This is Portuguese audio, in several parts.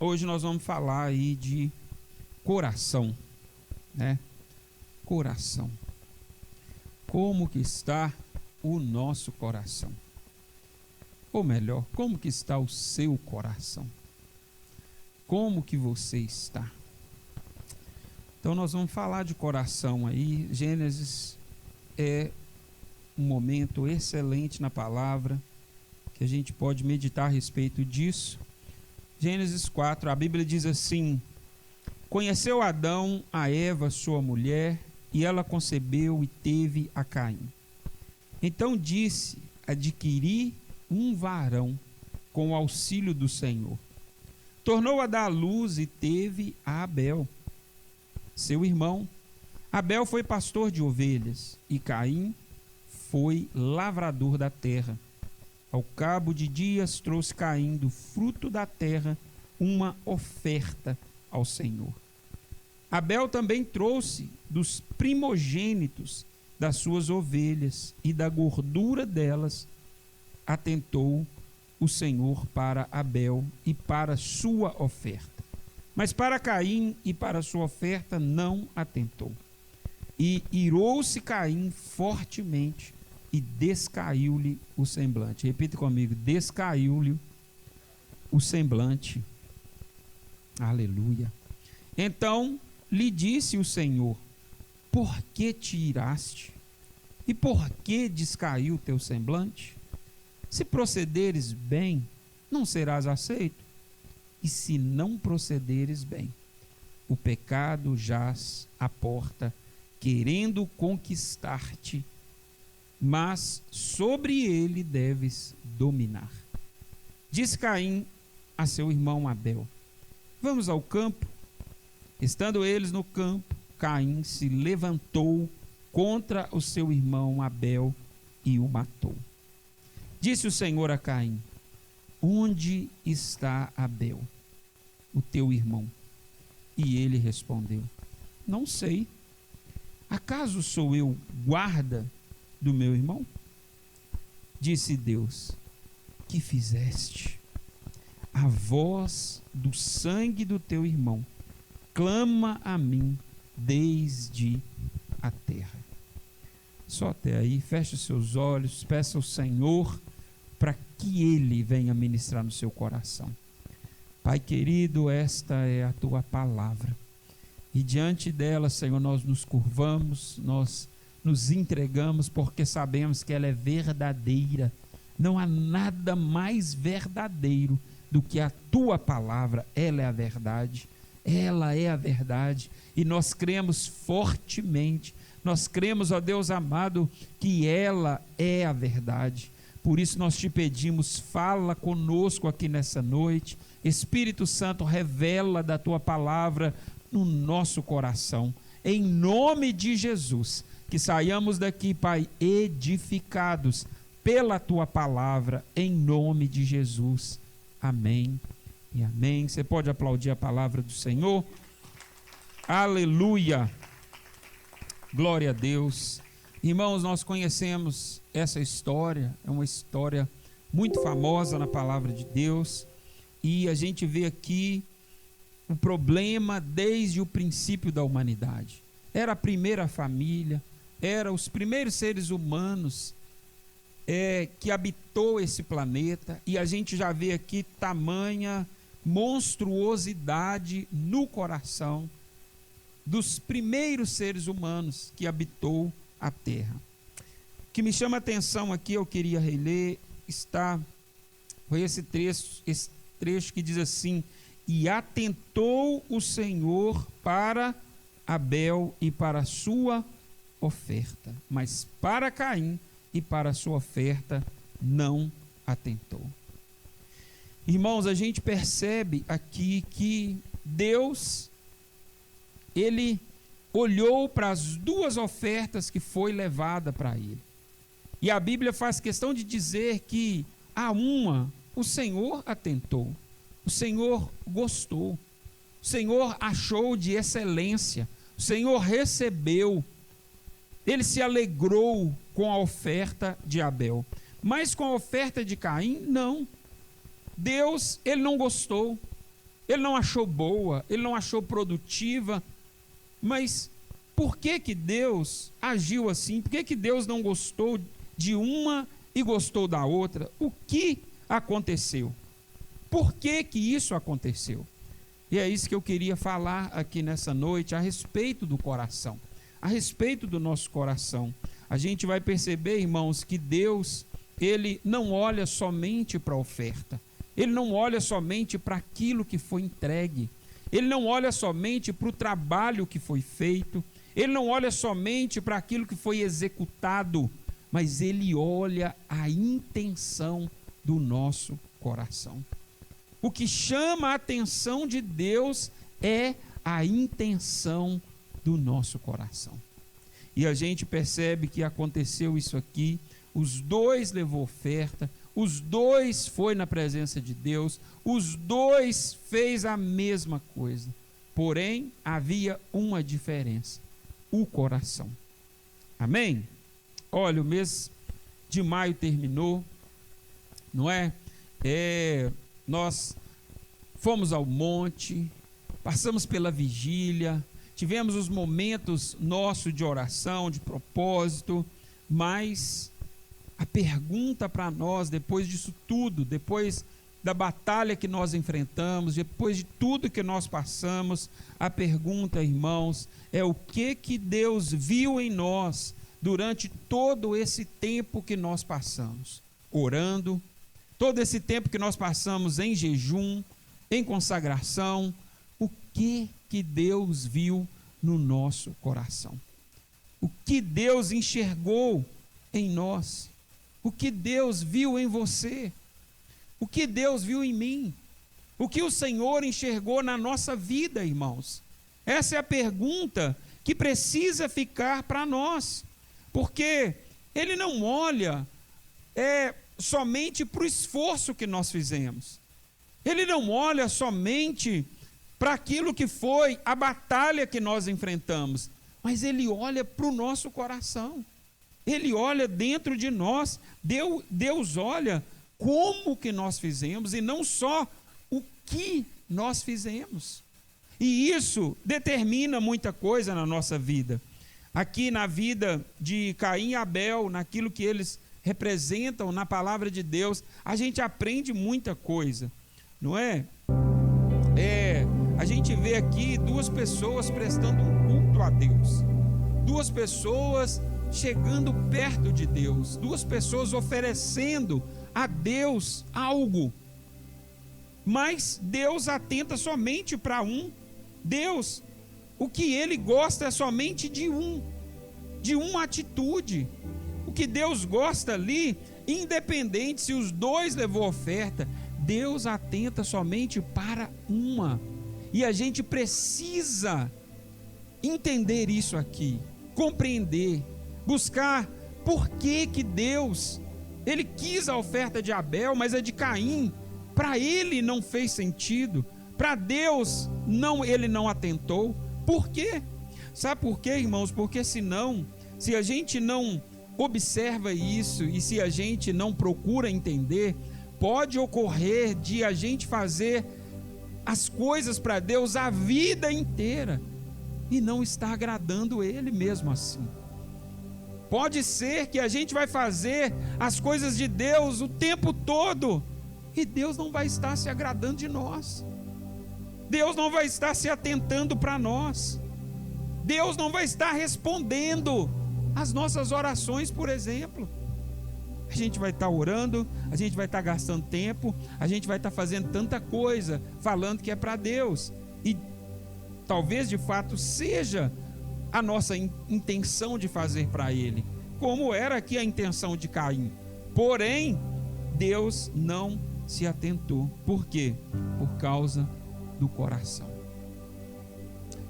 hoje nós vamos falar aí de coração, né? Coração. Como que está o nosso coração? Ou melhor, como que está o seu coração? Como que você está? Então nós vamos falar de coração aí. Gênesis é um momento excelente na palavra, que a gente pode meditar a respeito disso. Gênesis 4, a Bíblia diz assim: conheceu Adão a Eva, sua mulher, e ela concebeu e teve a Caim. Então disse: adquiri um varão com o auxílio do Senhor. Tornou a dar à luz e teve a Abel, seu irmão. Abel foi pastor de ovelhas e Caim foi lavrador da terra. Ao cabo de dias trouxe Caim do fruto da terra uma oferta ao Senhor. Abel também trouxe dos primogênitos das suas ovelhas, e da gordura delas atentou o Senhor para Abel e para sua oferta. Mas para Caim e para sua oferta não atentou. E irou-se Caim fortemente e descaiu-lhe o semblante. Repita comigo: descaiu-lhe o semblante. Aleluia. Então lhe disse o Senhor: por que te iraste? E por que descaiu teu semblante? Se procederes bem, não serás aceito. E se não procederes bem, o pecado jaz à porta, querendo conquistar-te, mas sobre ele deves dominar. Disse Caim a seu irmão Abel: vamos ao campo. Estando eles no campo, Caim se levantou contra o seu irmão Abel e o matou. Disse o Senhor a Caim: onde está Abel, o teu irmão? E ele respondeu: não sei. Acaso sou eu guarda do meu irmão? Disse Deus: que fizeste? A voz do sangue do teu irmão clama a mim desde a terra. Só até aí. Feche os seus olhos, peça ao Senhor para que Ele venha ministrar no seu coração. Pai querido, esta é a Tua palavra, e diante dela, Senhor, nós nos curvamos, nós nos entregamos, porque sabemos que ela é verdadeira. Não há nada mais verdadeiro do que a Tua palavra. Ela é a verdade, ela é a verdade, e nós cremos fortemente. Nós cremos, ó Deus amado, que ela é a verdade. Por isso nós te pedimos, fala conosco aqui nessa noite. Espírito Santo, revela da tua palavra no nosso coração. Em nome de Jesus, que saiamos daqui, Pai, edificados pela tua palavra, em nome de Jesus. Amém e amém. Você pode aplaudir a palavra do Senhor? Aleluia! Glória a Deus. Irmãos, nós conhecemos essa história, é uma história muito famosa na palavra de Deus, e a gente vê aqui o problema desde o princípio da humanidade. Era a primeira família, eram os primeiros seres humanos que habitou esse planeta, e a gente já vê aqui tamanha monstruosidade no coração dos primeiros seres humanos que habitou a terra. O que me chama a atenção aqui, eu queria reler, foi esse trecho que diz assim: e atentou o Senhor para Abel e para a sua oferta, mas para Caim e para a sua oferta não atentou. Irmãos, a gente percebe aqui que Deus, ele olhou para as duas ofertas que foi levada para ele. E a Bíblia faz questão de dizer que a uma o Senhor atentou, o Senhor gostou, o Senhor achou de excelência, o Senhor recebeu, ele se alegrou com a oferta de Abel. Mas com a oferta de Caim, não. Deus, ele não gostou. ele não achou boa, ele não achou produtiva, mas por que que Deus agiu assim? Por que que Deus não gostou de uma e gostou da outra? O que aconteceu? Por que que isso aconteceu? E é isso que eu queria falar aqui nessa noite, a respeito do coração, a respeito do nosso coração. A gente vai perceber, irmãos, que Deus, ele não olha somente para a oferta, ele não olha somente para aquilo que foi entregue, ele não olha somente para o trabalho que foi feito, ele não olha somente para aquilo que foi executado, mas ele olha a intenção do nosso coração. O que chama a atenção de Deus é a intenção do nosso coração. E a gente percebe que aconteceu isso aqui, os dois levou oferta, os dois foi na presença de Deus, os dois fez a mesma coisa. Porém, havia uma diferença: o coração. Amém? Olha, o mês de maio terminou, não é? Nós fomos ao monte, passamos pela vigília, tivemos os momentos nossos de oração, de propósito, mas a pergunta para nós, depois disso tudo, depois da batalha que nós enfrentamos, depois de tudo que nós passamos, a pergunta, irmãos, é o que Deus viu em nós durante todo esse tempo que nós passamos, orando, todo esse tempo que nós passamos em jejum, em consagração, o que Deus viu no nosso coração? O que Deus enxergou em nós? O que Deus viu em você? O que Deus viu em mim? O que o Senhor enxergou na nossa vida, irmãos? Essa é a pergunta que precisa ficar para nós, porque Ele não olha somente para o esforço que nós fizemos. Ele não olha somente para aquilo que foi a batalha que nós enfrentamos, mas Ele olha para o nosso coração. Ele olha dentro de nós. Deus olha como que nós fizemos e não só o que nós fizemos. E isso determina muita coisa na nossa vida. Aqui na vida de Caim e Abel, naquilo que eles representam na palavra de Deus, a gente aprende muita coisa, não é? A gente vê aqui duas pessoas prestando um culto a Deus, duas pessoas chegando perto de Deus, duas pessoas oferecendo a Deus algo, mas Deus atenta somente para um. Deus, o que Ele gosta é somente de uma atitude. O que Deus gosta ali, independente se os dois levou oferta, Deus atenta somente para uma. E a gente precisa entender isso aqui, compreender, buscar por que Deus, Ele quis a oferta de Abel, mas a de Caim, para ele não fez sentido, para Deus Ele não atentou. Por quê? Sabe por quê, irmãos? Porque senão, se a gente não observa isso e se a gente não procura entender, pode ocorrer de a gente fazer as coisas para Deus a vida inteira e não estar agradando Ele mesmo assim. Pode ser que a gente vai fazer as coisas de Deus o tempo todo e Deus não vai estar se agradando de nós. Deus não vai estar se atentando para nós. Deus não vai estar respondendo as nossas orações, por exemplo. A gente vai estar orando, a gente vai estar gastando tempo, a gente vai estar fazendo tanta coisa, falando que é para Deus. E talvez de fato seja a nossa intenção de fazer para Ele, como era aqui a intenção de Caim. Porém, Deus não se atentou. Por quê? Por causa do coração.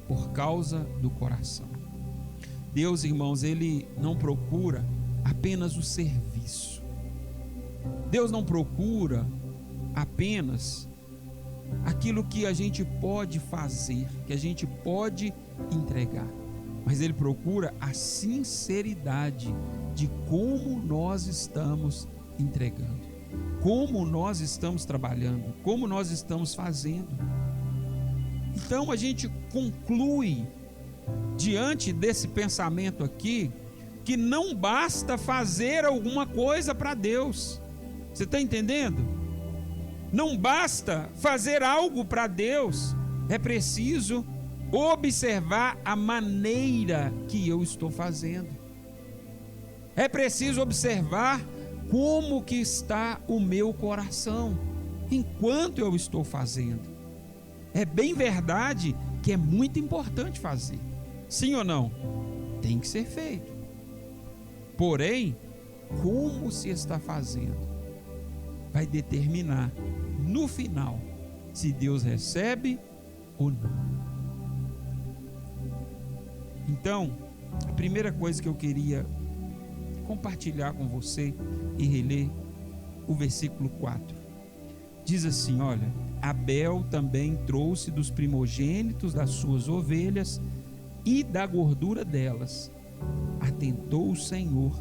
Por causa do coração. Deus, irmãos, Ele não procura apenas o serviço. Deus não procura apenas aquilo que a gente pode fazer, que a gente pode entregar, mas Ele procura a sinceridade de como nós estamos entregando, como nós estamos trabalhando, como nós estamos fazendo. Então a gente conclui, diante desse pensamento aqui, que não basta fazer alguma coisa para Deus. Você está entendendo? Não basta fazer algo para Deus, é preciso observar a maneira que eu estou fazendo. É preciso observar como que está o meu coração enquanto eu estou fazendo. É bem verdade que é muito importante fazer. Sim ou não? Tem que ser feito. Porém, como se está fazendo vai determinar no final se Deus recebe ou não. Então, a primeira coisa que eu queria compartilhar com você e reler o versículo 4. Diz assim, olha: Abel também trouxe dos primogênitos das suas ovelhas e da gordura delas. Atentou o Senhor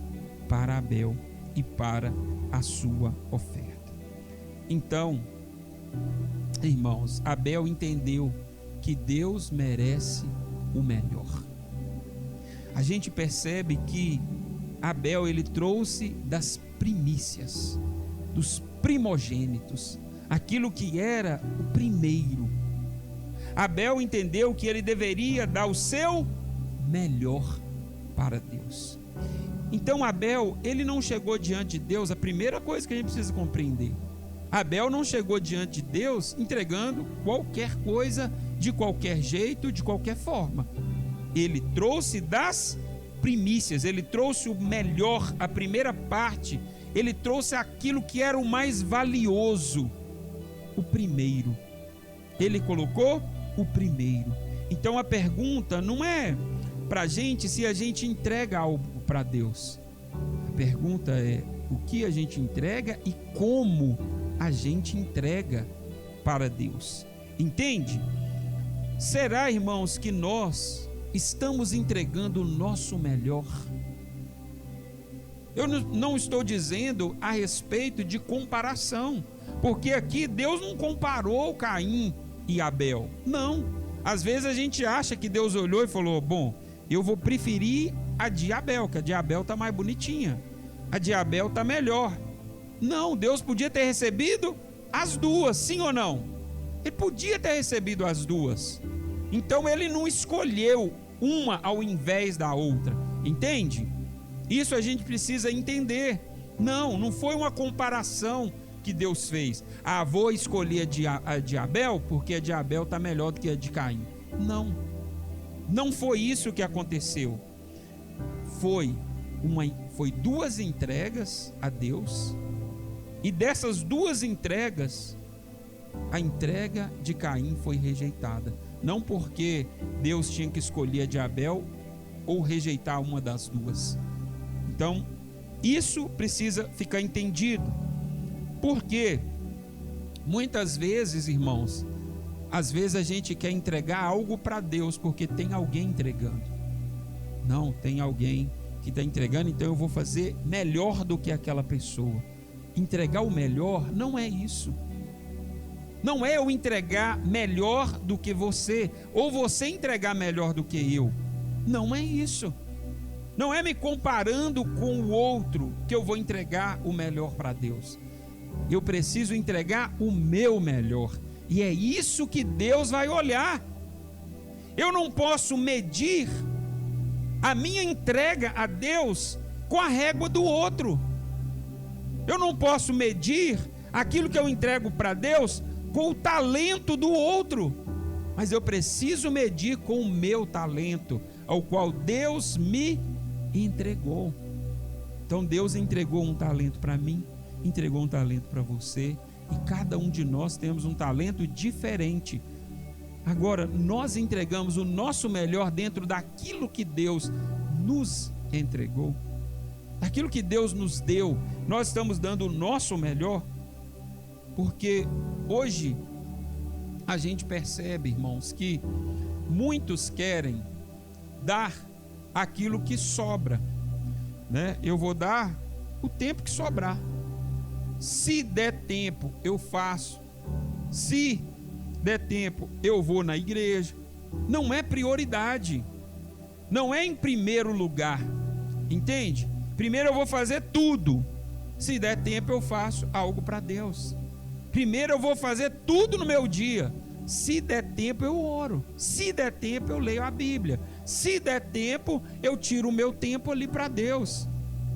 para Abel e para a sua oferta. Então, irmãos, Abel entendeu que Deus merece o melhor. A gente percebe que Abel, ele trouxe das primícias, dos primogênitos, aquilo que era o primeiro. Abel entendeu que ele deveria dar o seu melhor para Deus. Então Abel, ele não chegou diante de Deus, a primeira coisa que a gente precisa compreender, Abel não chegou diante de Deus entregando qualquer coisa, de qualquer jeito, de qualquer forma. Ele trouxe das primícias, ele trouxe o melhor, a primeira parte, ele trouxe aquilo que era o mais valioso, o primeiro. Ele colocou o primeiro. Então a pergunta não é para a gente se a gente entrega algo para Deus. A pergunta é o que a gente entrega e como a gente entrega para Deus. Entende? Será, irmãos, que nós estamos entregando o nosso melhor? Eu não estou dizendo a respeito de comparação, porque aqui Deus não comparou Caim e Abel. Não. Às vezes a gente acha que Deus olhou e falou: bom, eu vou preferir a de Abel, que a de Abel está mais bonitinha, a de Abel está melhor. Não, Deus podia ter recebido as duas, sim ou não? Ele podia ter recebido as duas. Então ele não escolheu uma ao invés da outra, entende? Isso a gente precisa entender. Não foi uma comparação que Deus fez. Vou escolher a de Abel porque a de Abel está melhor do que a de Caim. Não foi isso que aconteceu. Foi duas entregas a Deus, e dessas duas entregas, a entrega de Caim foi rejeitada. Não porque Deus tinha que escolher a de Abel ou rejeitar uma das duas. Então, isso precisa ficar entendido. Porque muitas vezes, irmãos, às vezes a gente quer entregar algo para Deus porque tem alguém entregando. Não, tem alguém que está entregando, então eu vou fazer melhor do que aquela pessoa. Entregar o melhor não é isso. Não é eu entregar melhor do que você, ou você entregar melhor do que eu. Não é isso. Não é me comparando com o outro que eu vou entregar o melhor para Deus. Eu preciso entregar o meu melhor. E é isso que Deus vai olhar. Eu não posso medir a minha entrega a Deus com a régua do outro. Eu não posso medir aquilo que eu entrego para Deus com o talento do outro. Mas eu preciso medir com o meu talento, ao qual Deus me entregou. Então Deus entregou um talento para mim, entregou um talento para você, e cada um de nós temos um talento diferente. Agora, nós entregamos o nosso melhor dentro daquilo que Deus nos entregou, daquilo que Deus nos deu. Nós estamos dando o nosso melhor, porque hoje a gente percebe, irmãos, que muitos querem dar aquilo que sobra, né? Eu vou dar o tempo que sobrar. Se der tempo, eu faço. Se der tempo, eu vou na igreja. Não é prioridade. Não é em primeiro lugar. Entende? Primeiro eu vou fazer tudo. Se der tempo, eu faço algo para Deus. Primeiro eu vou fazer tudo no meu dia. Se der tempo, eu oro. Se der tempo, eu leio a Bíblia. Se der tempo, eu tiro o meu tempo ali para Deus.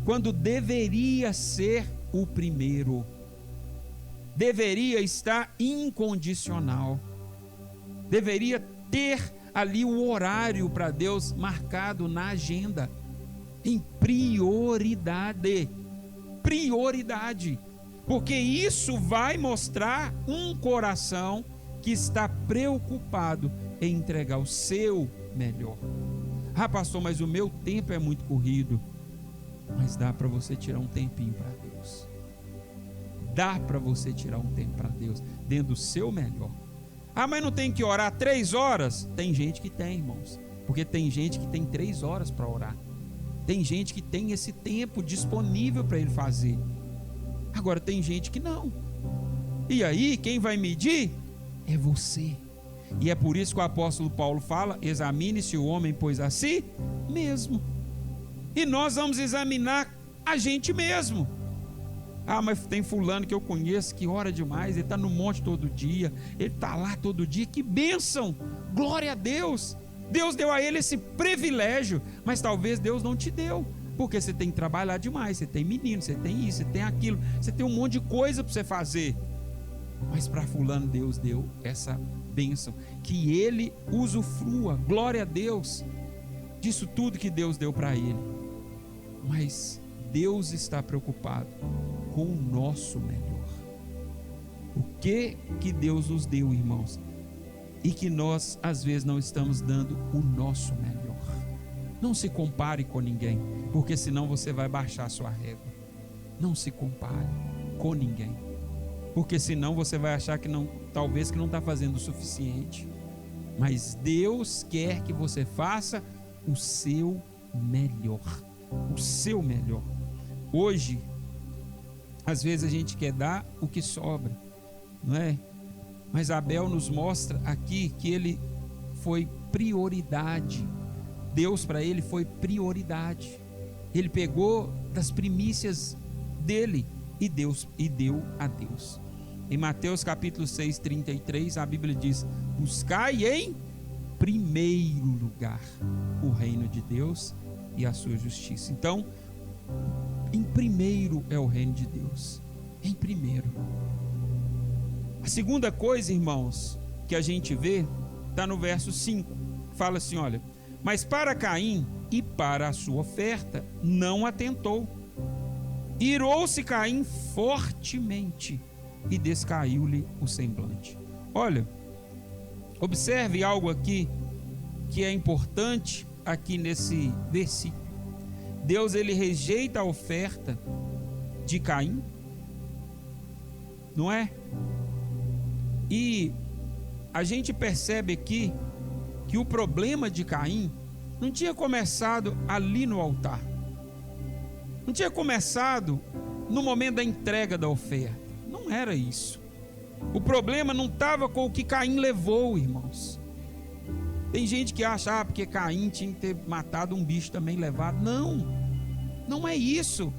Quando deveria ser o primeiro. Deveria estar incondicional. Deveria ter ali o horário para Deus marcado na agenda. Em prioridade. Prioridade. Porque isso vai mostrar um coração que está preocupado em entregar o seu melhor. Ah, pastor, mas o meu tempo é muito corrido. Mas dá para você tirar um tempinho para Deus. Dá para você tirar um tempo para Deus, dentro do seu melhor. Ah, mas não tem que orar 3 horas? Tem gente que tem, irmãos. Porque tem gente que tem 3 horas para orar. Tem gente que tem esse tempo disponível para ele fazer. Agora tem gente que não. E aí, quem vai medir? É você. E é por isso que o apóstolo Paulo fala: examine-se o homem, pois a si mesmo. E nós vamos examinar a gente mesmo. Ah, mas tem fulano que eu conheço que ora demais, ele está no monte todo dia, ele está lá todo dia, que bênção, glória a Deus. Deus deu a ele esse privilégio, mas talvez Deus não te deu, porque você tem que trabalhar demais, você tem menino, você tem isso, você tem aquilo, você tem um monte de coisa para você fazer. Mas para fulano Deus deu essa bênção, que ele usufrua, glória a Deus, disso tudo que Deus deu para ele. Mas Deus está preocupado com o nosso melhor. O que Deus nos deu, irmãos, e que nós às vezes não estamos dando o nosso melhor. Não se compare com ninguém, porque senão você vai baixar a sua régua. Não se compare com ninguém, porque senão você vai achar que não, talvez que não está fazendo o suficiente. Mas Deus quer que você faça o seu melhor. O seu melhor. Hoje, às vezes a gente quer dar o que sobra, não é? Mas Abel nos mostra aqui que ele foi prioridade. Deus para ele foi prioridade. Ele pegou das primícias dele e deu a Deus. Em Mateus capítulo 6, 33, a Bíblia diz: buscai em primeiro lugar o reino de Deus e a sua justiça. Então, em primeiro é o reino de Deus. Em primeiro. A segunda coisa, irmãos, que a gente vê, está no verso 5. Fala assim, olha: mas para Caim e para a sua oferta não atentou. Irou-se Caim fortemente e descaiu-lhe o semblante. Olha, observe algo aqui que é importante aqui nesse versículo. Deus, ele rejeita a oferta de Caim, não é? E a gente percebe aqui que o problema de Caim não tinha começado ali no altar, não tinha começado no momento da entrega da oferta. Não era isso. O problema não estava com o que Caim levou, irmãos. Tem gente que acha, porque Caim tinha que ter matado um bicho também levado. Não, não é isso.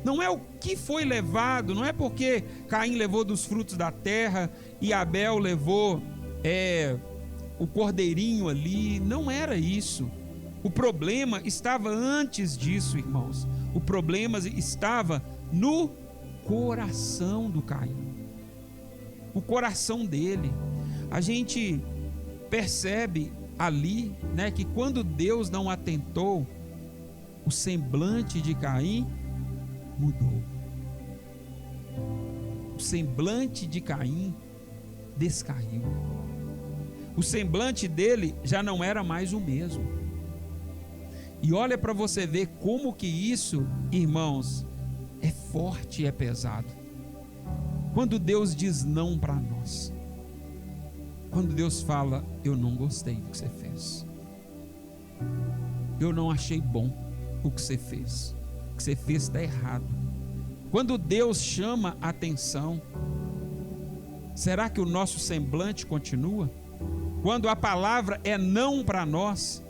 Não é o que foi levado. Não é porque Caim levou dos frutos da terra e Abel levou o cordeirinho ali. Não era isso. O problema estava antes disso, irmãos. O problema estava no coração do Caim. O coração dele. A gente percebe ali, né, que quando Deus não atentou, o semblante de Caim mudou. O semblante de Caim descaiu. O semblante dele já não era mais o mesmo. E olha para você ver como que isso, irmãos, é forte e é pesado. Quando Deus diz não para nós, quando Deus fala: eu não gostei do que você fez, eu não achei bom o que você fez, o que você fez está errado. Quando Deus chama a atenção, Será que o nosso semblante continua? Quando a palavra é não para nós,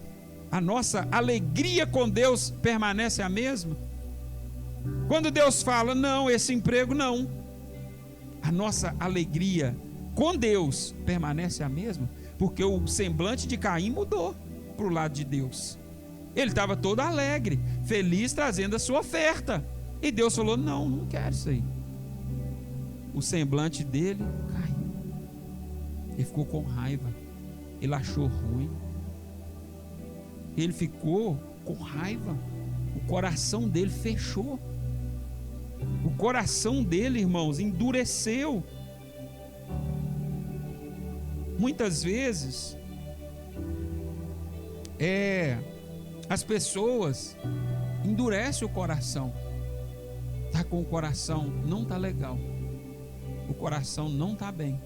a nossa alegria com Deus permanece a mesma? Quando Deus fala, não, esse emprego não, a nossa alegria com Deus permanece a mesma? Porque o semblante de Caim mudou para o lado de Deus. Ele estava todo alegre, feliz, trazendo a sua oferta. E Deus falou, não, não quero isso aí. O semblante dele caiu. Ele ficou com raiva. Ele achou ruim. Ele ficou com raiva. O coração dele fechou. O coração dele, irmãos, endureceu. Muitas vezes, as pessoas endurecem o coração. Está com o coração, não está legal. O coração não está bem.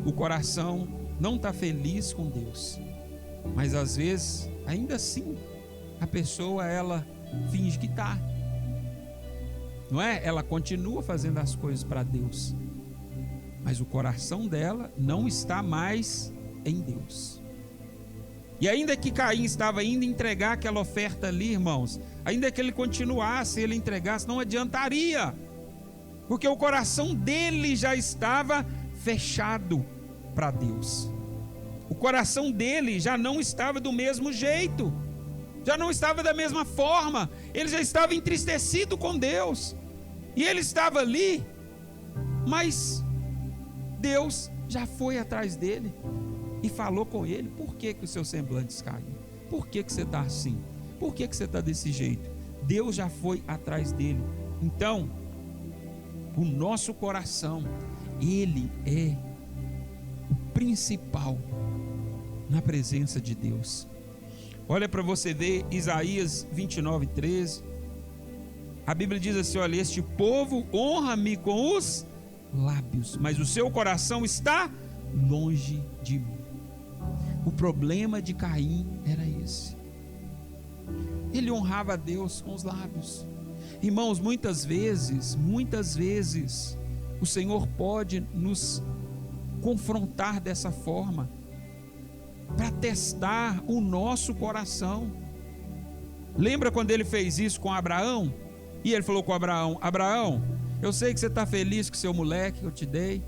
O coração não está feliz com Deus. Mas às vezes, ainda assim, a pessoa, ela finge que está. Não é? Ela continua fazendo as coisas para Deus. Mas o coração dela não está mais em Deus. E ainda que Caim estava indo entregar aquela oferta ali, irmãos, ainda que ele continuasse, ele entregasse, não adiantaria. Porque o coração dele já estava fechado para Deus. O coração dele já não estava do mesmo jeito. Já não estava da mesma forma. Ele já estava entristecido com Deus. E ele estava ali, mas Deus já foi atrás dele e falou com ele. Por que o seu semblante caiu? Por que você está assim? Por que você está desse jeito? Deus já foi atrás dele. Então, o nosso coração, ele é o principal na presença de Deus. Olha para você ver Isaías 29:13. A Bíblia diz assim, olha, este povo honra-me com os lábios, mas o seu coração está longe de mim. O problema de Caim era esse. Ele honrava a Deus com os lábios. Irmãos, muitas vezes, o Senhor pode nos confrontar dessa forma, para testar o nosso coração. Lembra quando ele fez isso com Abraão? E ele falou com Abraão, Abraão, eu sei que você está feliz com seu moleque que eu te dei,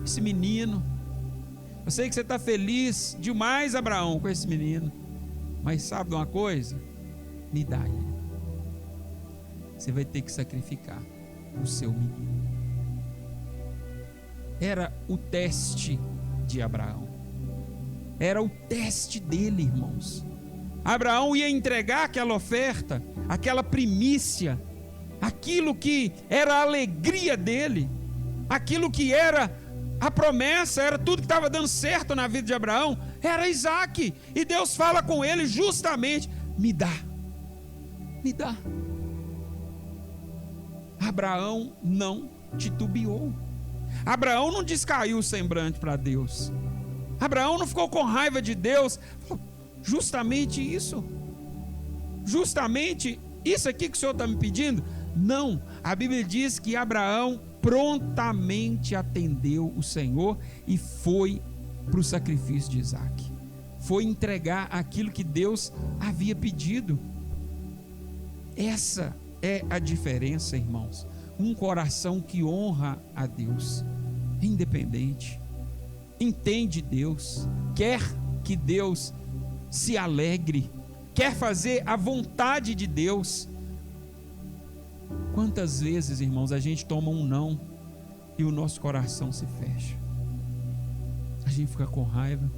esse menino. Eu sei que você está feliz demais, Abraão, com esse menino. Mas sabe de uma coisa? Me dá ele. Você vai ter que sacrificar o seu menino. Era o teste de Abraão. Era o teste dele, irmãos. Abraão ia entregar aquela oferta, aquela primícia, aquilo que era a alegria dele, aquilo que era a promessa, era tudo que estava dando certo na vida de Abraão, era Isaque. E Deus fala com ele justamente, me dá. Abraão não titubeou. Abraão não descaiu o semblante para Deus. Abraão não ficou com raiva de Deus. Justamente isso aqui que o Senhor está me pedindo? Não, a Bíblia diz que Abraão prontamente atendeu o Senhor e foi para o sacrifício de Isaque. Foi entregar aquilo que Deus havia pedido. Essa é a diferença, irmãos. Um coração que honra a Deus, independente, entende Deus, quer que Deus se alegre, quer fazer a vontade de Deus. Quantas vezes, irmãos, a gente toma um não e o nosso coração se fecha. A gente fica com raiva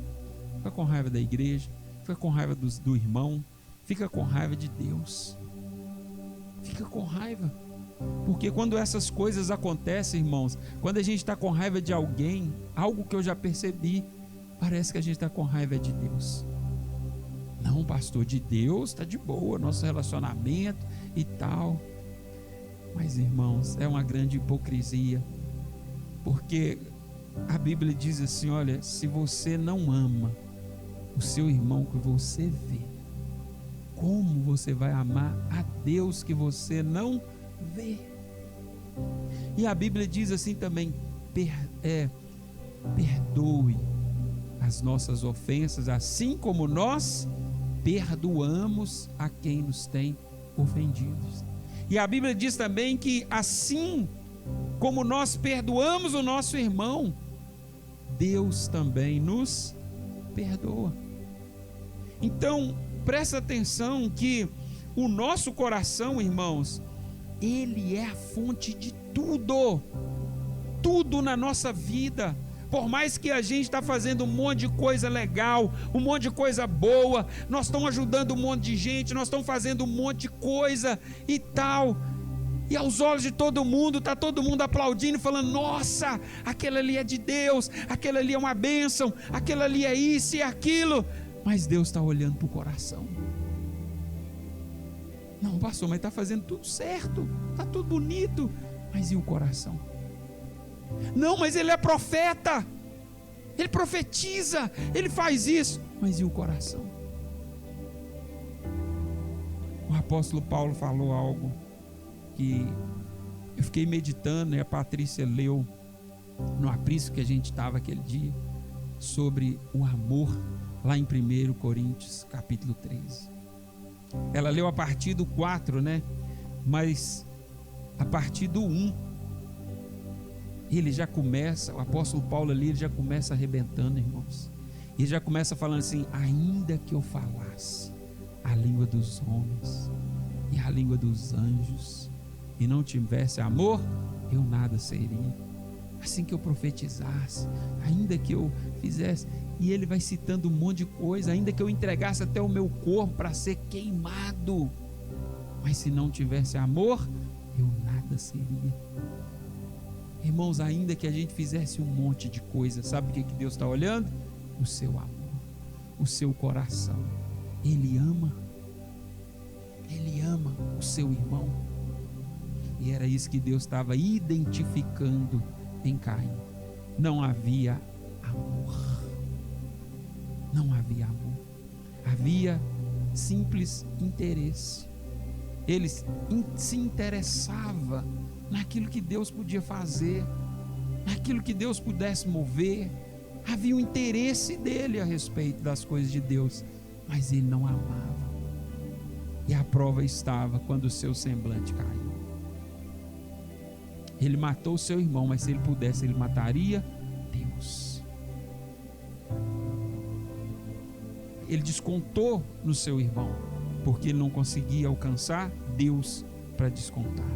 da igreja, fica com raiva do irmão, fica com raiva de Deus. Fica com raiva, porque quando essas coisas acontecem, irmãos, quando a gente está com raiva de alguém, algo que eu já percebi, parece que a gente está com raiva de Deus. Não, pastor, de Deus está de boa, nosso relacionamento e tal. Mas, irmãos, é uma grande hipocrisia, porque a Bíblia diz assim, olha, se você não ama o seu irmão que você vê, como você vai amar a Deus que você não vê? E a Bíblia diz assim também, perdoe as nossas ofensas, assim como nós perdoamos a quem nos tem ofendido. E a Bíblia diz também que assim como nós perdoamos o nosso irmão, Deus também nos perdoa. Então, presta atenção que o nosso coração, irmãos, ele é a fonte de tudo, tudo na nossa vida. Por mais que a gente está fazendo um monte de coisa legal, um monte de coisa boa, nós estamos ajudando um monte de gente, nós estamos fazendo um monte de coisa e tal, e aos olhos de todo mundo, está todo mundo aplaudindo, falando, nossa, aquele ali é de Deus, aquele ali é uma bênção, aquele ali é isso e aquilo, mas Deus está olhando para o coração. Não, pastor, mas está fazendo tudo certo, está tudo bonito, mas e o coração? Não, mas ele é profeta, ele profetiza, ele faz isso, mas e o coração? O apóstolo Paulo falou algo que eu fiquei meditando, e a Patrícia leu no aprisco que a gente estava aquele dia, sobre o amor, lá em 1 Coríntios capítulo 13. Ela leu a partir do 4, né? Mas a partir do 1, ele já começa, o apóstolo Paulo ali, ele já começa arrebentando, irmãos. Ele já começa falando assim, ainda que eu falasse a língua dos homens e a língua dos anjos, e não tivesse amor, eu nada seria. Assim que eu profetizasse, ainda que eu fizesse, e ele vai citando um monte de coisa, ainda que eu entregasse até o meu corpo para ser queimado, mas se não tivesse amor, eu nada seria. Irmãos, ainda que a gente fizesse um monte de coisa, sabe o que Deus está olhando? O seu amor, o seu coração. Ele ama o seu irmão. E era isso que Deus estava identificando em Caim. Não havia amor. Não havia amor. Havia simples interesse. Ele se interessava naquilo que Deus podia fazer, naquilo que Deus pudesse mover. Havia um interesse dele a respeito das coisas de Deus, mas ele não amava. E a prova estava quando o seu semblante caiu. Ele matou o seu irmão, mas se ele pudesse, ele mataria Deus. Ele descontou no seu irmão, porque ele não conseguia alcançar Deus para descontar.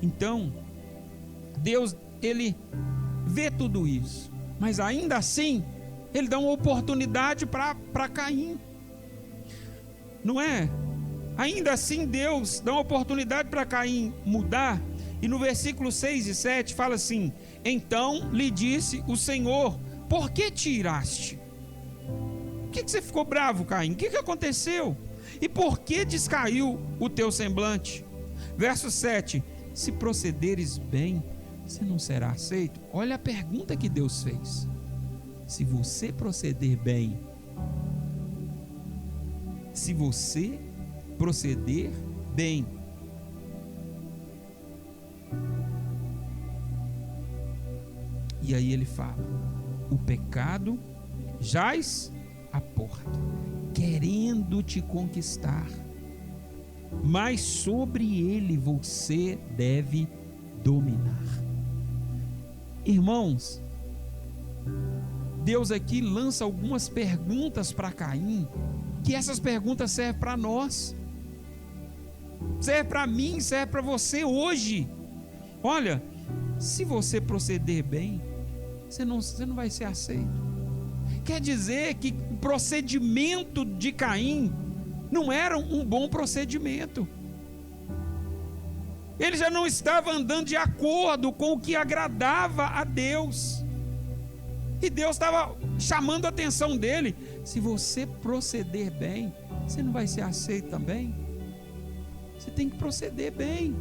Então, Deus, ele vê tudo isso, mas ainda assim, ele dá uma oportunidade para Caim. Não é? Ainda assim, Deus dá uma oportunidade para Caim mudar. E no versículo 6 e 7 fala assim: então lhe disse o Senhor, por que te iraste? Por que você ficou bravo, Caim? O que aconteceu? E por que descaiu o teu semblante? Verso 7: se procederes bem, você não será aceito. Olha a pergunta que Deus fez. Se você proceder bem, se você proceder bem, e aí ele fala: o pecado jaz à porta, querendo te conquistar, mas sobre ele você deve dominar. Irmãos, Deus aqui lança algumas perguntas para Caim, que essas perguntas servem para nós, serve para mim, serve para você hoje. Olha, se você proceder bem, você não vai ser aceito. Quer dizer que o procedimento de Caim não era um bom procedimento. Ele já não estava andando de acordo com o que agradava a Deus. E Deus estava chamando a atenção dele: se você proceder bem, você não vai ser aceito também. Você tem que proceder bem.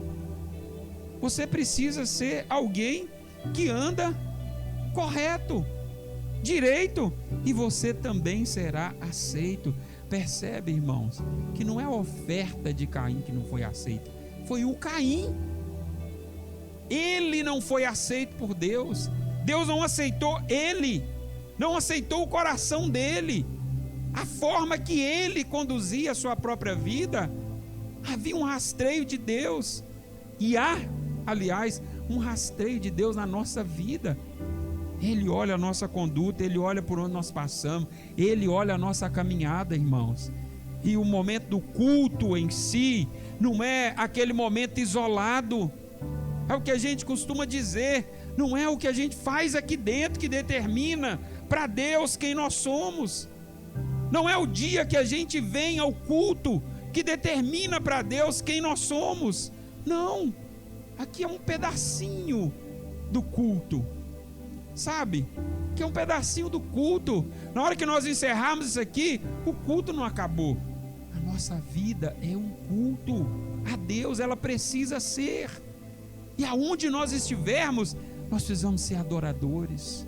Você precisa ser alguém que anda correto, direito, e você também será aceito. Percebe, irmãos, que não é a oferta de Caim que não foi aceita, foi o Caim. Ele não foi aceito por Deus. Deus não aceitou ele, não aceitou o coração dele, a forma que ele conduzia a sua própria vida. Havia um rastreio de Deus, e há, aliás, um rastreio de Deus na nossa vida. Ele olha a nossa conduta, ele olha por onde nós passamos, ele olha a nossa caminhada, irmãos. E o momento do culto em si não é aquele momento isolado, é o que a gente costuma dizer, não é o que a gente faz aqui dentro que determina para Deus quem nós somos, não é o dia que a gente vem ao culto que determina para Deus quem nós somos. Não, aqui é um pedacinho do culto, sabe? Que é um pedacinho do culto. Na hora que nós encerrarmos isso aqui, o culto não acabou. A nossa vida é um culto a Deus, ela precisa ser. E aonde nós estivermos, nós precisamos ser adoradores.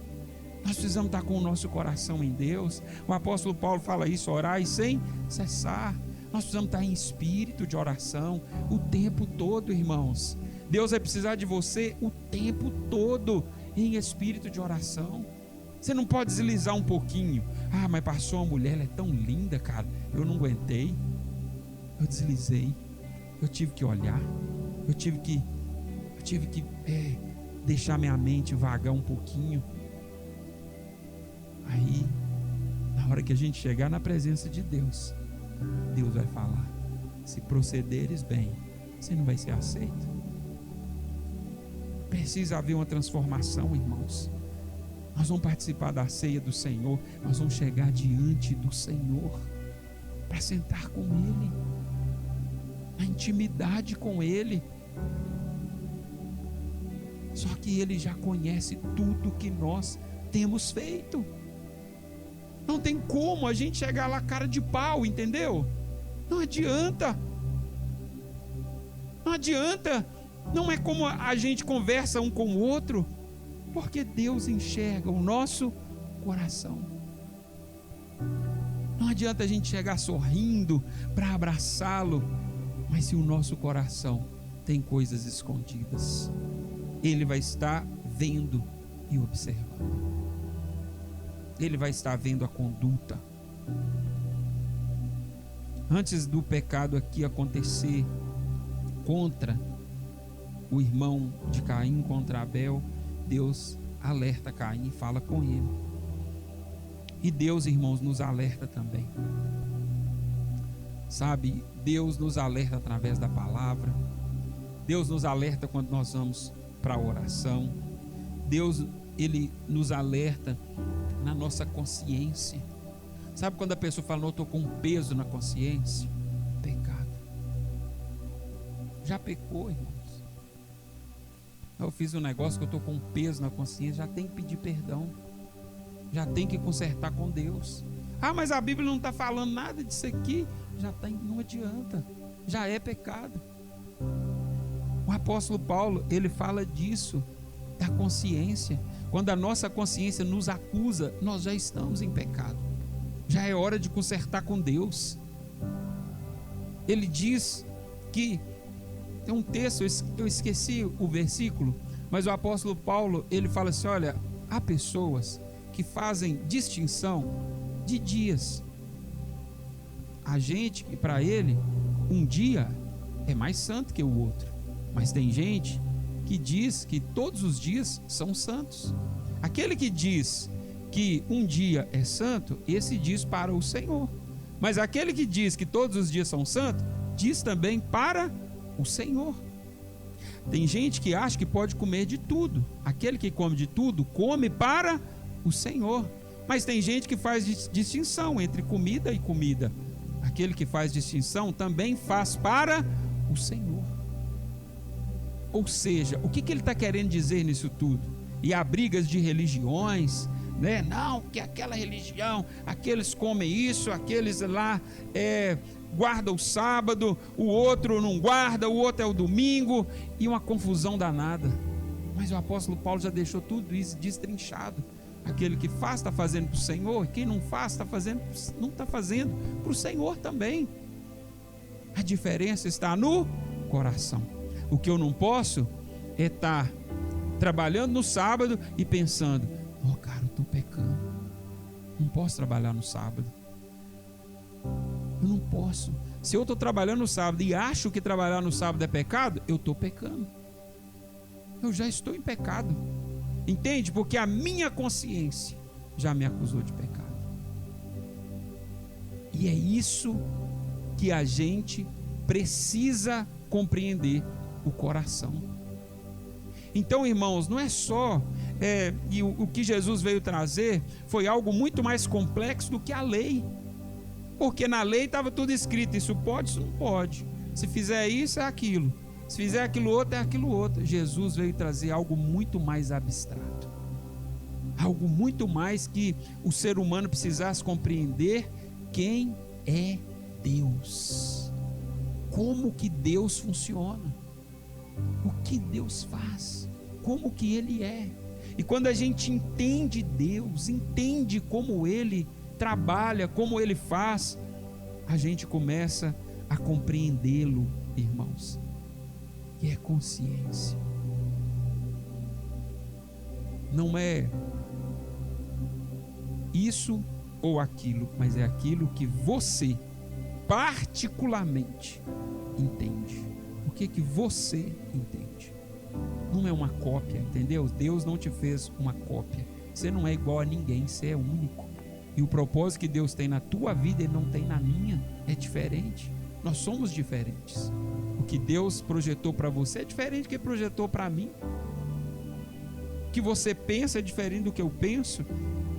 Nós precisamos estar com o nosso coração em Deus. O apóstolo Paulo fala isso: orai sem cessar. Nós precisamos estar em espírito de oração o tempo todo, irmãos. Deus vai precisar de você o tempo todo em espírito de oração. Você não pode deslizar um pouquinho. Ah, mas passou uma mulher, ela é tão linda, cara, eu não aguentei, eu deslizei, eu tive que olhar, eu tive que deixar minha mente vagar um pouquinho. Aí, na hora que a gente chegar na presença de Deus, Deus vai falar: se procederes bem, você não vai ser aceito. Precisa haver uma transformação, irmãos. Nós vamos participar da ceia do Senhor, nós vamos chegar diante do Senhor para sentar com Ele, na intimidade com Ele. Só que Ele já conhece tudo que nós temos feito. Não tem como a gente chegar lá cara de pau, entendeu? Não adianta. Não adianta. Não é como a gente conversa um com o outro, porque Deus enxerga o nosso coração. Não adianta a gente chegar sorrindo para abraçá-lo, mas se o nosso coração tem coisas escondidas, Ele vai estar vendo e observando. Ele vai estar vendo a conduta. Antes do pecado aqui acontecer contra o irmão de Caim, contra Abel, Deus alerta Caim, fala com ele. E Deus, irmãos, nos alerta também. Sabe, Deus nos alerta através da palavra. Deus nos alerta quando nós vamos para a oração. Deus, Ele nos alerta na nossa consciência. Sabe quando a pessoa fala: não, eu estou com um peso na consciência? Pecado. Já pecou, irmãos? Eu fiz um negócio que eu estou com um peso na consciência, já tem que pedir perdão, já tem que consertar com Deus. Ah, mas a Bíblia não está falando nada disso aqui. Já tem, não adianta, já é pecado. O apóstolo Paulo, ele fala disso, da consciência. Quando a nossa consciência nos acusa, nós já estamos em pecado, já é hora de consertar com Deus. Ele diz que, tem um texto, eu esqueci o versículo, mas o apóstolo Paulo, ele fala assim: olha, há pessoas que fazem distinção de dias. A gente, que para ele, um dia é mais santo que o outro, mas tem gente que diz que todos os dias são santos. Aquele que diz que um dia é santo, esse diz para o Senhor. Mas aquele que diz que todos os dias são santos, diz também para o Senhor. Tem gente que acha que pode comer de tudo. Aquele que come de tudo, come para o Senhor. Mas tem gente que faz distinção entre comida e comida. Aquele que faz distinção também faz para o Senhor. Ou seja, o que ele está querendo dizer nisso tudo? E há brigas de religiões, né? Não, que aquela religião, aqueles comem isso, aqueles lá guardam o sábado, o outro não guarda, o outro é o domingo, e uma confusão danada. Mas o apóstolo Paulo já deixou tudo isso destrinchado. Aquele que faz está fazendo para o Senhor, quem não faz não está fazendo para o Senhor também. A diferença está no coração. O que eu não posso é estar trabalhando no sábado e pensando: oh, cara, eu estou pecando, não posso trabalhar no sábado, eu não posso. Se eu estou trabalhando no sábado e acho que trabalhar no sábado é pecado, eu estou pecando, eu já estou em pecado, entende? Porque a minha consciência já me acusou de pecado. E é isso que a gente precisa compreender, o coração. Então, irmãos, não é só e o que Jesus veio trazer foi algo muito mais complexo do que a lei, porque na lei estava tudo escrito: isso pode, isso não pode, se fizer isso é aquilo, se fizer aquilo outro é aquilo outro. Jesus veio trazer algo muito mais abstrato, algo muito mais que o ser humano precisasse compreender: quem é Deus, como que Deus funciona, o que Deus faz, como que Ele é. E quando a gente entende Deus, entende como Ele trabalha, como Ele faz, a gente começa a compreendê-lo, irmãos. E é consciência. Não é isso ou aquilo, mas é aquilo que você particularmente entende. O que você entende? Não é uma cópia, entendeu? Deus não te fez uma cópia. Você não é igual a ninguém, você é único. E o propósito que Deus tem na tua vida, Ele não tem na minha. É diferente. Nós somos diferentes. O que Deus projetou para você é diferente do que projetou para mim. O que você pensa é diferente do que eu penso.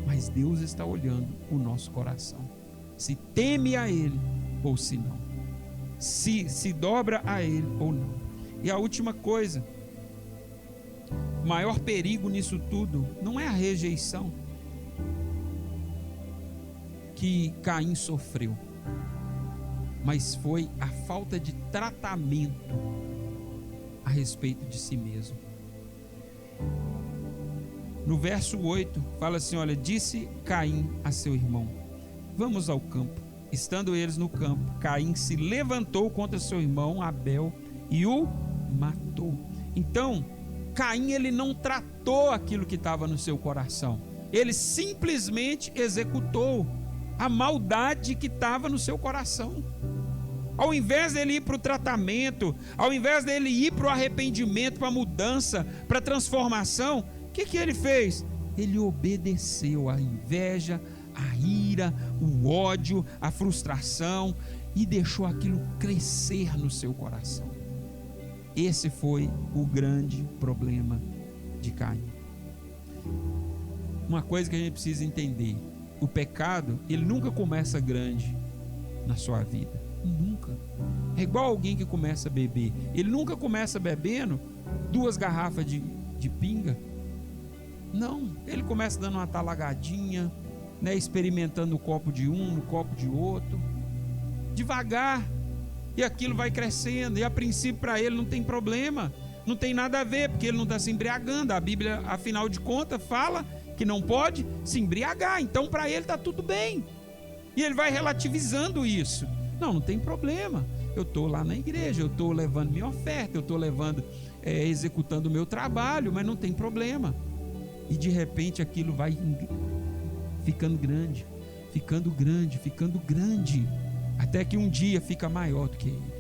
Mas Deus está olhando o nosso coração. Se teme a Ele ou se não. Se dobra a Ele ou não. E a última coisa, o maior perigo nisso tudo não é a rejeição que Caim sofreu, mas foi a falta de tratamento a respeito de si mesmo. No verso 8 fala assim: olha, disse Caim a seu irmão: vamos ao campo. Estando eles no campo, Caim se levantou contra seu irmão Abel e o matou. Então, Caim, ele não tratou aquilo que estava no seu coração, ele simplesmente executou a maldade que estava no seu coração. Ao invés dele ir para o tratamento, ao invés dele ir para o arrependimento, para a mudança, para a transformação, o que ele fez? Ele obedeceu à inveja, à ira, o ódio, a frustração, e deixou aquilo crescer no seu coração. Esse foi o grande problema de Caim. Uma coisa que a gente precisa entender: o pecado, ele nunca começa grande na sua vida, nunca. É igual alguém que começa a beber, ele nunca começa bebendo 2 garrafas de pinga, não, ele começa dando uma talagadinha, né, experimentando o copo de um, no copo de outro, devagar, e aquilo vai crescendo, e a princípio para ele não tem problema, não tem nada a ver, porque ele não está se embriagando. A Bíblia, afinal de contas, fala que não pode se embriagar, então para ele está tudo bem, e ele vai relativizando isso. Não tem problema, eu estou lá na igreja, eu estou levando minha oferta, eu estou levando, executando o meu trabalho, mas não tem problema. E de repente aquilo vai ficando grande, ficando grande, ficando grande, até que um dia fica maior do que ele,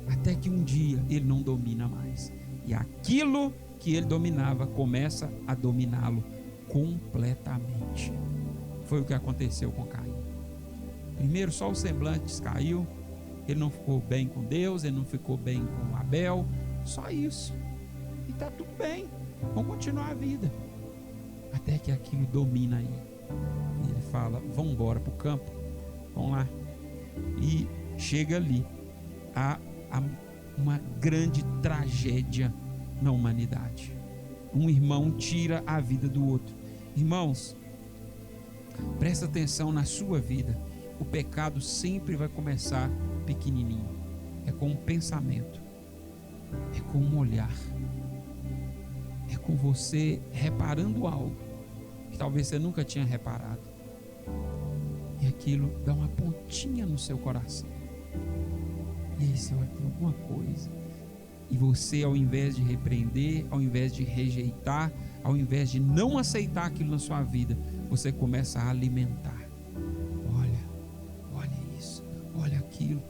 até que um dia ele não domina mais, e aquilo que ele dominava começa a dominá-lo completamente. Foi o que aconteceu com Caim. Primeiro só o semblante descaiu, ele não ficou bem com Deus, ele não ficou bem com Abel, só isso, e está tudo bem, vamos continuar a vida, até que aquilo domina ele, e ele fala: vamos embora para o campo, vamos lá. E chega ali a uma grande tragédia na humanidade. Um irmão tira a vida do outro. Irmãos, presta atenção na sua vida. O pecado sempre vai começar pequenininho. É com um pensamento, é com um olhar, é com você reparando algo que talvez você nunca tinha reparado, e aquilo dá uma pontinha no seu coração, e aí você olha, tem alguma coisa, E você, ao invés de repreender, ao invés de rejeitar, ao invés de não aceitar aquilo na sua vida, você começa a alimentar. Olha isso, olha aquilo.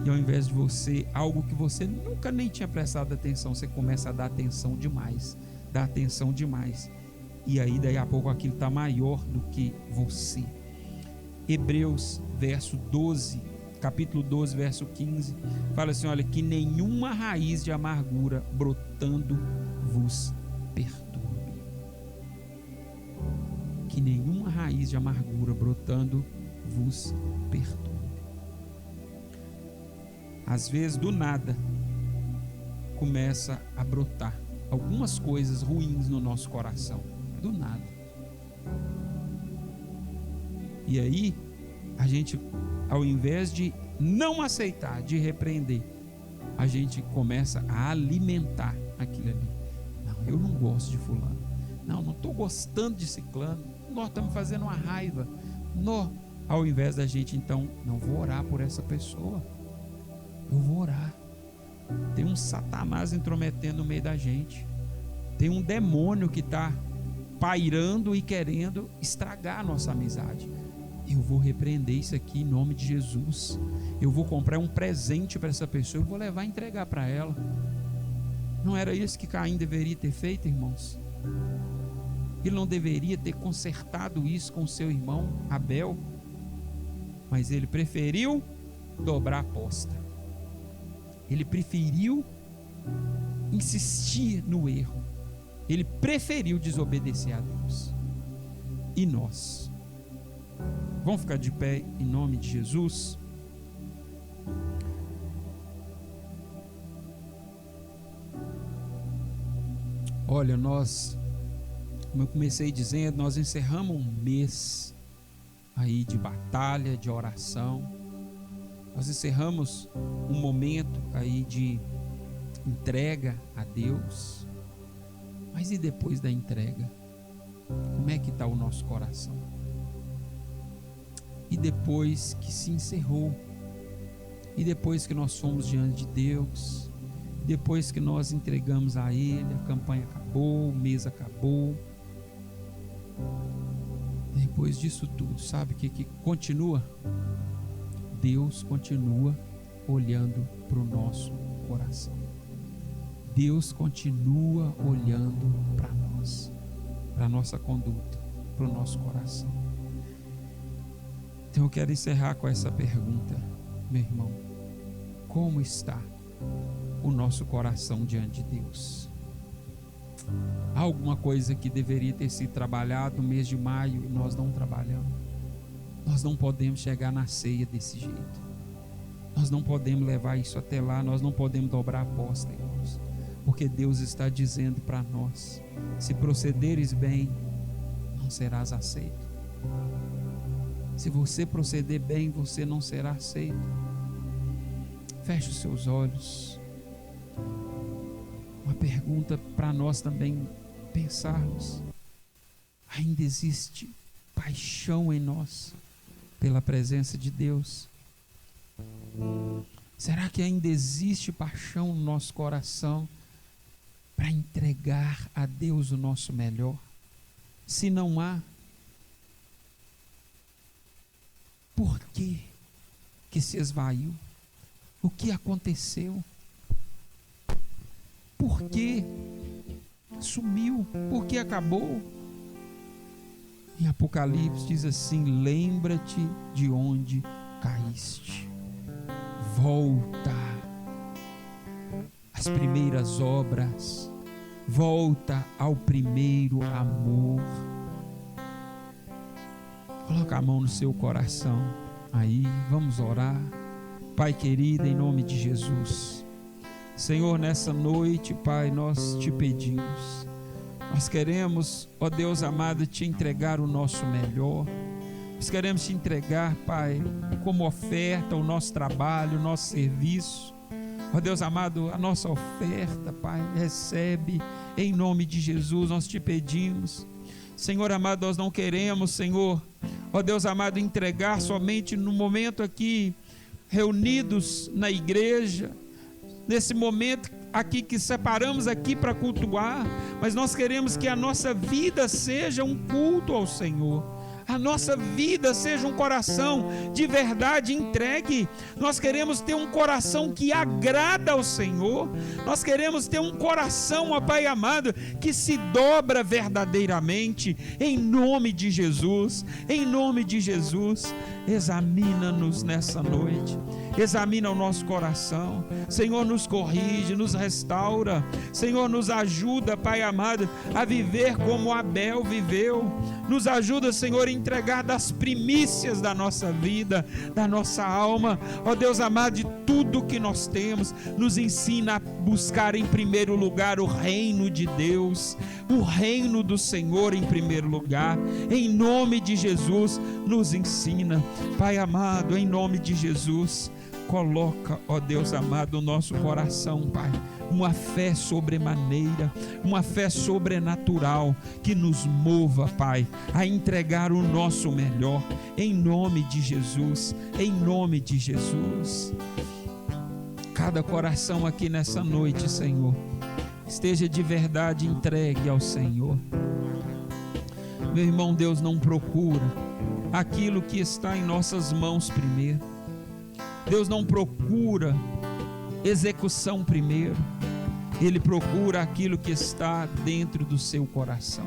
E ao invés de você, algo que você nunca nem tinha prestado atenção, você começa a dar atenção demais. Dá atenção demais. E aí, daí a pouco, aquilo está maior do que você. Hebreus, capítulo 12, verso 15, fala assim: olha, que nenhuma raiz de amargura brotando vos perturbe. Que nenhuma raiz de amargura brotando vos perturbe. Às vezes, do nada, começa a brotar algumas coisas ruins no nosso coração. Do nada. E aí, a gente, ao invés de não aceitar, de repreender, a gente começa a alimentar aquilo ali. Não, eu não gosto de fulano. Não estou gostando de ciclano. Nós estamos fazendo uma raiva. Ao invés da gente, então, não vou orar por essa pessoa. Eu vou orar. Tem um Satanás intrometendo no meio da gente. Tem um demônio que está pairando e querendo estragar a nossa amizade. Eu vou repreender isso aqui em nome de Jesus. Eu vou comprar um presente para essa pessoa, eu vou levar e entregar para ela. Não era isso que Caim deveria ter feito, irmãos? Ele não deveria ter consertado isso com seu irmão Abel, mas ele preferiu dobrar a aposta. Ele preferiu insistir no erro. Ele preferiu desobedecer a Deus. E nós? Vamos ficar de pé em nome de Jesus? Olha, como eu comecei dizendo, nós encerramos um mês aí de batalha, de oração. Nós encerramos um momento aí de entrega a Deus. Mas e depois da entrega? Como é que está o nosso coração? E depois que se encerrou, e depois que nós fomos diante de Deus, depois que nós entregamos a Ele, a campanha acabou, o mês acabou, depois disso tudo, sabe o que continua? Deus continua olhando para o nosso coração. Deus continua olhando para nós, para a nossa conduta, para o nosso coração. Então eu quero encerrar com essa pergunta, meu irmão: como está o nosso coração diante de Deus? Há alguma coisa que deveria ter sido trabalhado no mês de maio e nós não trabalhamos? Nós não podemos chegar na ceia desse jeito. Nós não podemos levar isso até lá, nós não podemos dobrar a aposta, irmãos. Porque Deus está dizendo para nós: se procederes bem, não serás aceito. Se você proceder bem, você não será aceito. Feche os seus olhos. Uma pergunta para nós também pensarmos: ainda existe paixão em nós pela presença de Deus? Será que ainda existe paixão no nosso coração para entregar a Deus o nosso melhor? Se não há, por que se esvaiu? O que aconteceu? Por que sumiu? Por que acabou? Em Apocalipse diz assim: lembra-te de onde caíste, volta às primeiras obras, volta ao primeiro amor. Coloca a mão no seu coração aí, vamos orar. Pai querido, em nome de Jesus, Senhor, nessa noite, Pai, nós te pedimos, nós queremos, ó Deus amado, te entregar o nosso melhor. Nós queremos te entregar, Pai, como oferta o nosso trabalho, o nosso serviço. Ó Deus amado, a nossa oferta, Pai, recebe em nome de Jesus. Nós te pedimos, Senhor amado, nós não queremos, Senhor, ó Deus amado, entregar somente no momento aqui reunidos na igreja, nesse momento aqui que separamos aqui para cultuar, mas nós queremos que a nossa vida seja um culto ao Senhor. A nossa vida seja um coração de verdade entregue. Nós queremos ter um coração que agrada ao Senhor. Nós queremos ter um coração, ó Pai amado, que se dobra verdadeiramente. Em nome de Jesus, em nome de Jesus, examina-nos nessa noite. Examina o nosso coração. Senhor, nos corrige, nos restaura. Senhor, nos ajuda, Pai amado, a viver como Abel viveu. Nos ajuda, Senhor, a entregar das primícias da nossa vida, da nossa alma, ó Deus amado, de tudo que nós temos. Nos ensina a buscar em primeiro lugar o reino de Deus, o reino do Senhor em primeiro lugar. Em nome de Jesus, nos ensina, Pai amado, em nome de Jesus. Coloca, ó Deus amado, no nosso coração, Pai, uma fé sobremaneira, uma fé sobrenatural que nos mova, Pai, a entregar o nosso melhor, em nome de Jesus, em nome de Jesus. Cada coração aqui nessa noite, Senhor, esteja de verdade entregue ao Senhor. Meu irmão, Deus não procura aquilo que está em nossas mãos primeiro. Deus não procura execução primeiro. Ele procura aquilo que está dentro do seu coração.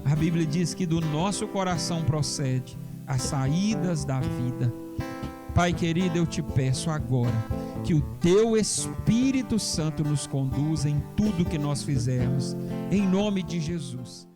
A Bíblia diz que do nosso coração procede as saídas da vida. Pai querido, eu te peço agora que o teu Espírito Santo nos conduza em tudo que nós fizermos, em nome de Jesus.